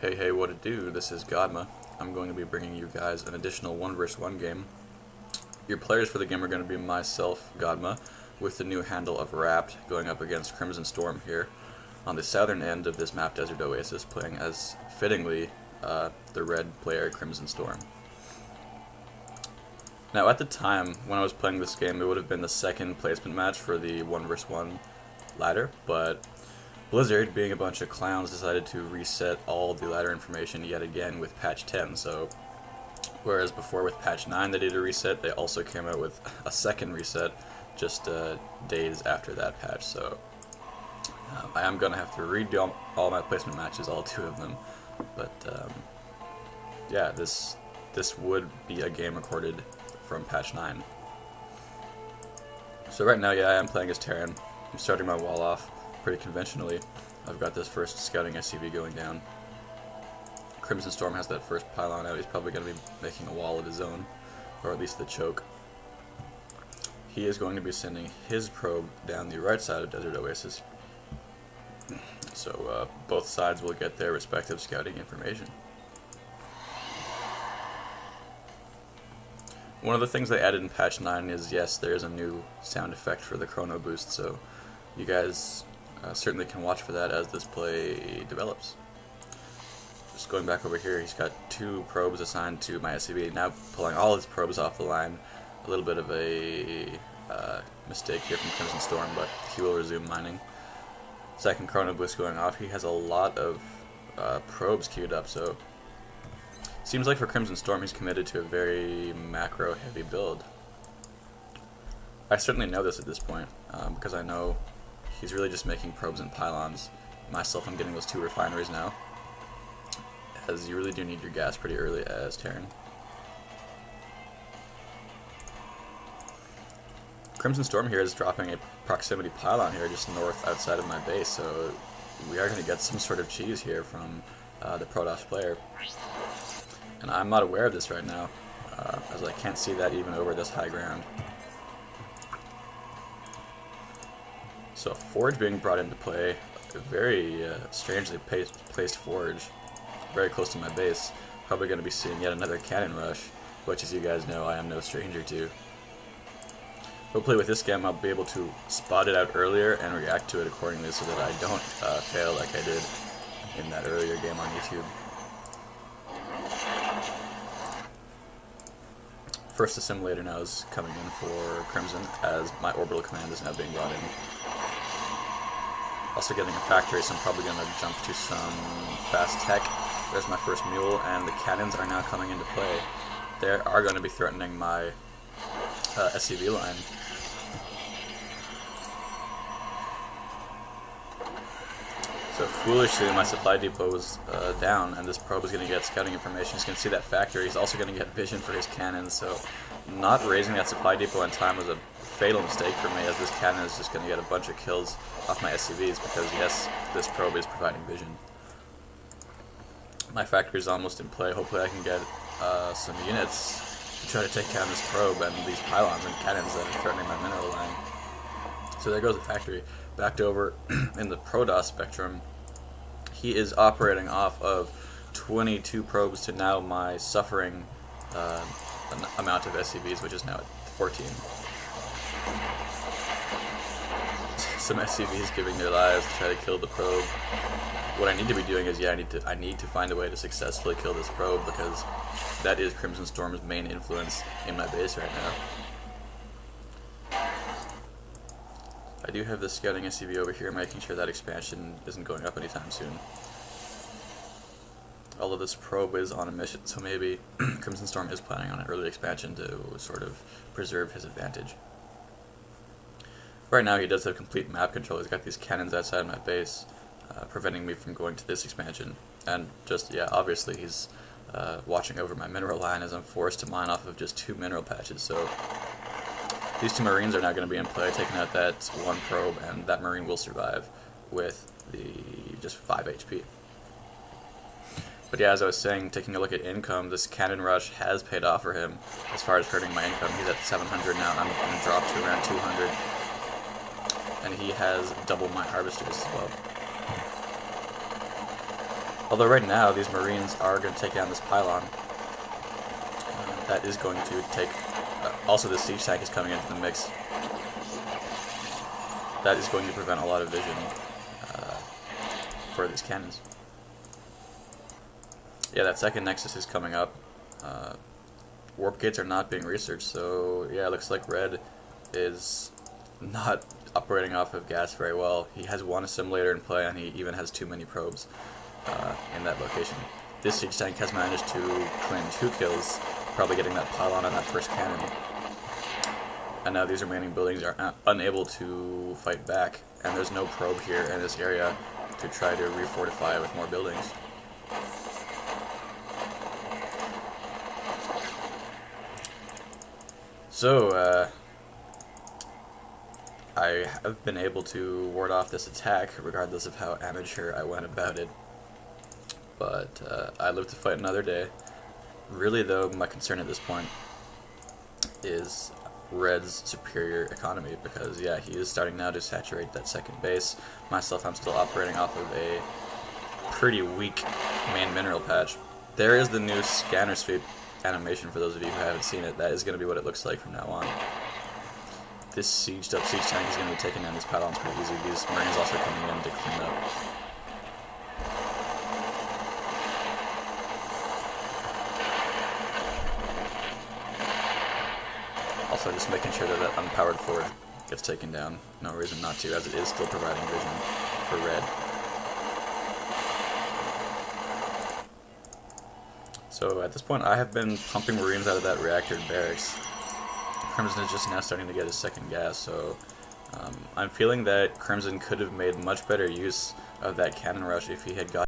Hey, what it do? This is Godma. I'm going to be bringing you guys an additional 1 vs 1 game. Your players for the game are going to be myself, Godma, with the new handle of Rapt, going up against KrimsonStorm here on the southern end of this map, Desert Oasis, playing as, fittingly, the red player, KrimsonStorm. Now, at the time, when I was playing this game, it would have been the second placement match for the 1 vs 1 ladder, but Blizzard, being a bunch of clowns, decided to reset all the ladder information yet again with patch 10, so whereas before with patch 9 they did a reset, they also came out with a second reset just days after that patch, so I am going to have to redo all my placement matches, all 2 of them, but yeah, this would be a game recorded from patch 9. So right now, yeah, I am playing as Terran. I'm starting my wall off pretty conventionally. I've got this first scouting SCV going down. KrimsonStorm has that first pylon out. He's probably going to be making a wall of his own, or at least the choke. He is going to be sending his probe down the right side of Desert Oasis. So both sides will get their respective scouting information. One of the things they added in patch 9 is, yes, there is a new sound effect for the chrono boost, so you guys certainly can watch for that as this play develops. Just going back over here, he's got 2 probes assigned to my SCV, now pulling all his probes off the line. A little bit of a mistake here from KrimsonStorm, but he will resume mining. Second chrono boost going off. He has a lot of probes queued up, so seems like for KrimsonStorm he's committed to a very macro heavy build. I certainly know this at this point, because I know he's really just making probes and pylons. Myself, I'm getting those 2 refineries now, as you really do need your gas pretty early as Terran. KrimsonStorm here is dropping a proximity pylon here just north outside of my base, so we are going to get some sort of cheese here from the Protoss player. And I'm not aware of this right now, as I can't see that even over this high ground. So a forge being brought into play, a very strangely placed forge, very close to my base. Probably going to be seeing yet another cannon rush, which, as you guys know, I am no stranger to. Hopefully with this game I'll be able to spot it out earlier and react to it accordingly so that I don't fail like I did in that earlier game on YouTube. First assimilator now is coming in for Crimson as my orbital command is now being brought in. Also getting a factory, so I'm probably going to jump to some fast tech. There's my first mule, and the cannons are now coming into play. They are going to be threatening my SCV line. So foolishly, my supply depot was down, and this probe is going to get scouting information. He's going to see that factory. He's also going to get vision for his cannons, so not raising that supply depot in time was a fatal mistake for me, as this cannon is just going to get a bunch of kills off my SCVs because, yes, this probe is providing vision. My factory is almost in play. Hopefully I can get some units to try to take down this probe and these pylons and cannons that are threatening my mineral line. So there goes the factory. Backed over in the Protoss spectrum, he is operating off of 22 probes to now my suffering amount of SCVs, which is now at 14. Some SCVs giving their lives to try to kill the probe. What I need to be doing is, yeah, I need to find a way to successfully kill this probe, because that is KrimsonStorm's main influence in my base right now. I do have this scouting SCV over here, making sure that expansion isn't going up anytime soon. Although this probe is on a mission, so maybe KrimsonStorm is planning on an early expansion to sort of preserve his advantage. Right now he does have complete map control. He's got these cannons outside my base, preventing me from going to this expansion. And just, yeah, obviously he's watching over my mineral line as I'm forced to mine off of just 2 mineral patches. So these 2 Marines are now going to be in play, taking out that 1 probe, and that Marine will survive with the just 5 HP. But yeah, as I was saying, taking a look at income, this cannon rush has paid off for him as far as hurting my income. He's at 700 now, and I'm going to drop to around 200. And he has double my harvesters as well. Although right now these Marines are going to take down this pylon. That is going to take... also the siege tank is coming into the mix. That is going to prevent a lot of vision for these cannons. Yeah, that second nexus is coming up. Warp gates are not being researched, so yeah, it looks like Red is not operating off of gas very well. He has one assimilator in play, and he even has too many probes in that location. This siege tank has managed to claim 2 kills, probably getting that pylon on that first cannon. And now these remaining buildings are unable to fight back, and there's no probe here in this area to try to refortify with more buildings. So, I have been able to ward off this attack, regardless of how amateur I went about it. But I live to fight another day. Really, though, my concern at this point is Red's superior economy, because, yeah, he is starting now to saturate that second base. Myself, I'm still operating off of a pretty weak main mineral patch. There is the new scanner sweep animation for those of you who haven't seen it. That is going to be what it looks like from now on. This sieged up siege tank is going to be taking down these pylons pretty easy. These Marines also coming in to clean up. Also just making sure that that unpowered fort gets taken down. No reason not to, as it is still providing vision for Red. So at this point I have been pumping Marines out of that reactor barracks. Crimson is just now starting to get his second gas, so I'm feeling that Crimson could have made much better use of that cannon rush if he had got